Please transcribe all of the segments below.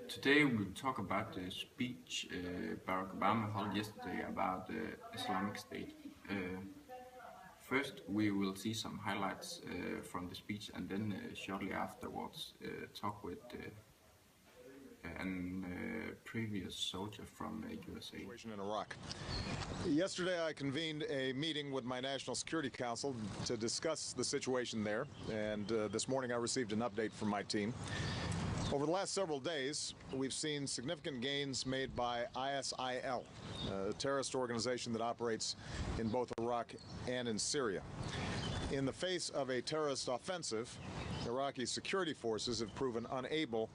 Today we'll talk about the speech Barack Obama held yesterday about the Islamic State. First, we will see some highlights from the speech, and then shortly afterwards talk with a previous soldier from USA. Situation in Iraq. Yesterday I convened a meeting with my National Security Council to discuss the situation there, and this morning I received an update from my team. Over the last several days, we've seen significant gains made by ISIL, a terrorist organization that operates in both Iraq and in Syria. In the face of a terrorist offensive, Iraqi security forces have proven unable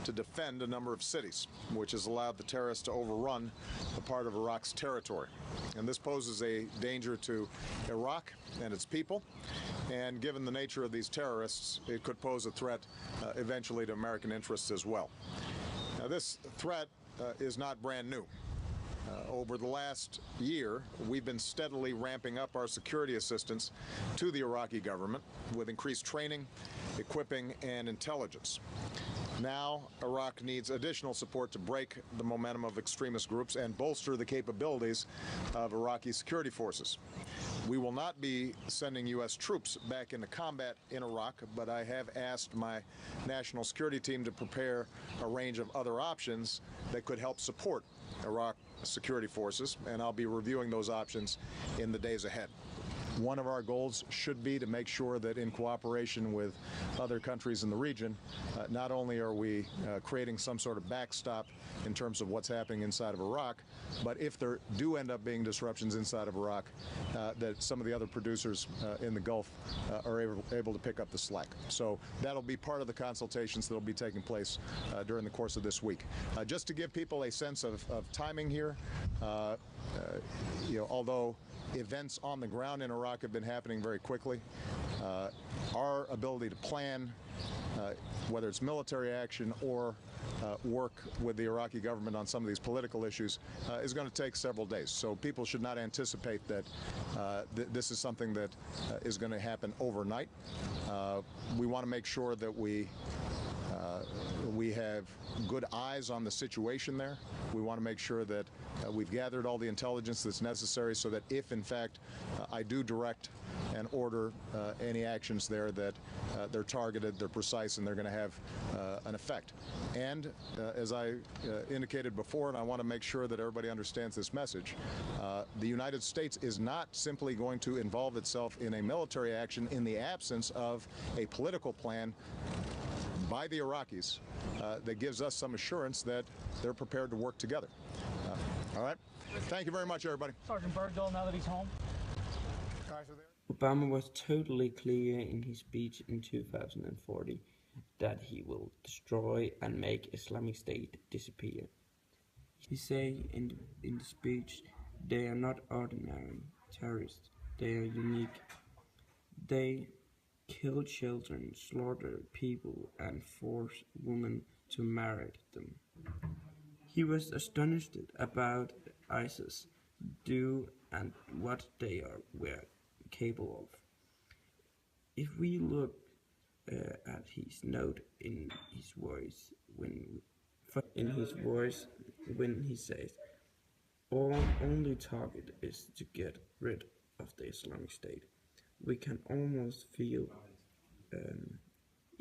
to defend a number of cities, which has allowed the terrorists to overrun a part of Iraq's territory. And this poses a danger to Iraq and its people, and given the nature of these terrorists, it could pose a threat eventually to American interests as well. Now, this threat is not brand new. Over the last year, we've been steadily ramping up our security assistance to the Iraqi government with increased training, equipping, and intelligence. Now, Iraq needs additional support to break the momentum of extremist groups and bolster the capabilities of Iraqi security forces. We will not be sending U.S. troops back into combat in Iraq, but I have asked my national security team to prepare a range of other options that could help support Iraq security forces, and I'll be reviewing those options in the days ahead. One of our goals should be to make sure that in cooperation with other countries in the region, not only are we creating some sort of backstop in terms of what's happening inside of Iraq, but if there do end up being disruptions inside of Iraq, that some of the other producers in the Gulf are able to pick up the slack. So that'll be part of the consultations that'll be taking place during the course of this week. Just to give people a sense of timing here, although events on the ground in Iraq have been happening very quickly, our ability to plan, whether it's military action or work with the Iraqi government on some of these political issues, is going to take several days. So people should not anticipate that this is something that is going to happen overnight. We want to make sure that we have good eyes on the situation there. We want to make sure that we've gathered all the intelligence that's necessary so that if, in fact, I do direct and order any actions there, that they're targeted, they're precise, and they're going to have an effect. And as I indicated before, and I want to make sure that everybody understands this message, the United States is not simply going to involve itself in a military action in the absence of a political plan by the Iraqis that gives us some assurance that they're prepared to work together. All right. Thank you very much, everybody. Sergeant Bergdahl, now that he's home. Obama was totally clear in his speech in 2040 that he will destroy and make Islamic State disappear. He said in the speech, they are not ordinary terrorists, they are unique. They kill children, slaughter people, and force women to marry them. He was astonished about ISIS do and what they were capable of. If we look at his note in his voice when he says, our only target is to get rid of the Islamic State, we can almost feel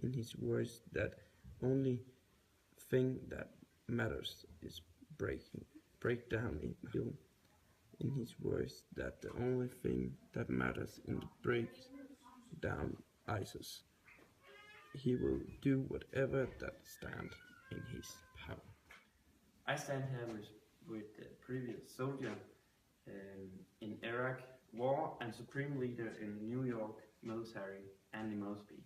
in his words that only thing that matters is breakdown in his words that the only thing that matters is break down ISIS. He will do whatever that stands in his power. I stand here with the previous soldier in Iraq war and supreme leader in New York military, Andy Mosby.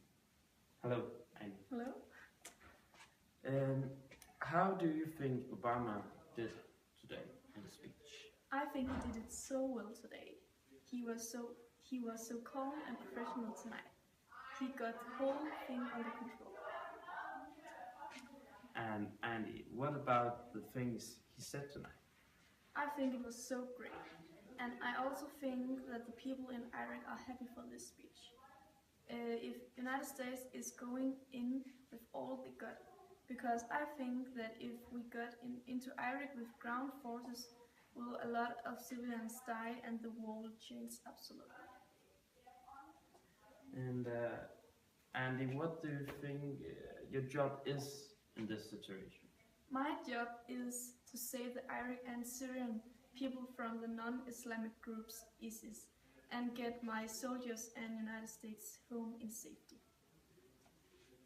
Hello, Andy. Hello. How do you think Obama did today in the speech? I think he did it so well today. He was so calm and professional tonight. He got the whole thing under control. And Andy, what about the things he said tonight? I think it was so great. And I also think that the people in Iraq are happy for this speech. If United States is going in with all they got, because I think that if we got into Iraq with ground forces, will a lot of civilians die and the war will change absolutely. And Andy, what do you think your job is in this situation? My job is to save the Iraq and Syrian people from the non-Islamic groups ISIS and get my soldiers and United States home in safety.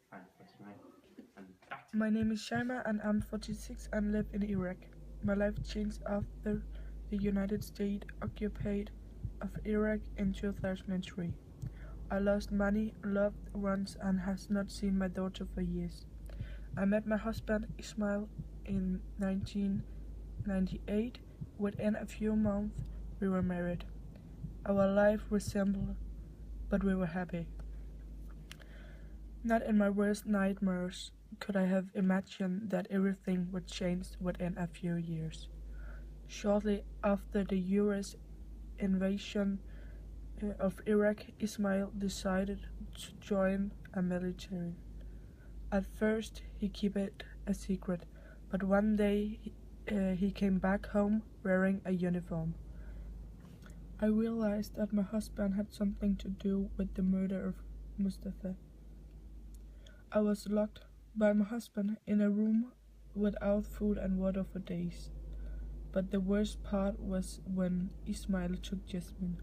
Fine, that's right. My name is Shaima and I'm 46 and live in Iraq. My life changed after the United States occupied of Iraq in 2003. I lost many loved ones and has not seen my daughter for years. I met my husband Ismail in 1998. Within a few months we were married. Our life resembled, but we were happy. Not in my worst nightmares could I have imagined that everything would change within a few years. Shortly after the US invasion of Iraq, Ismail decided to join a military. At first, he kept it a secret, but one day he came back home wearing a uniform. I realized that my husband had something to do with the murder of Mustafa. I was locked by my husband in a room without food and water for days. But the worst part was when Ismail took Jasmine,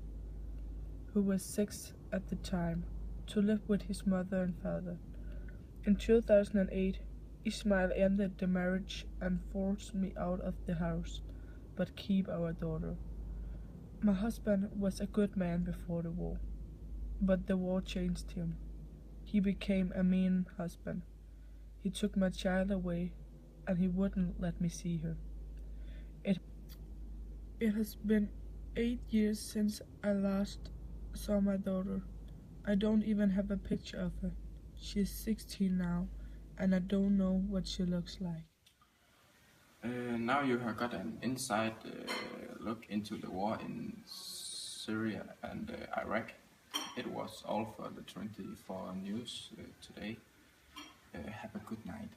who was 6 at the time, to live with his mother and father. In 2008, Ismail ended the marriage and forced me out of the house, but keep our daughter. My husband was a good man before the war, but the war changed him. He became a mean husband. He took my child away, and he wouldn't let me see her. It has been 8 years since I last saw my daughter. I don't even have a picture of her. She's 16 now, and I don't know what she looks like. Now you have got an inside look into the war in Syria and Iraq. It was all for the 24 news today. Have a good night.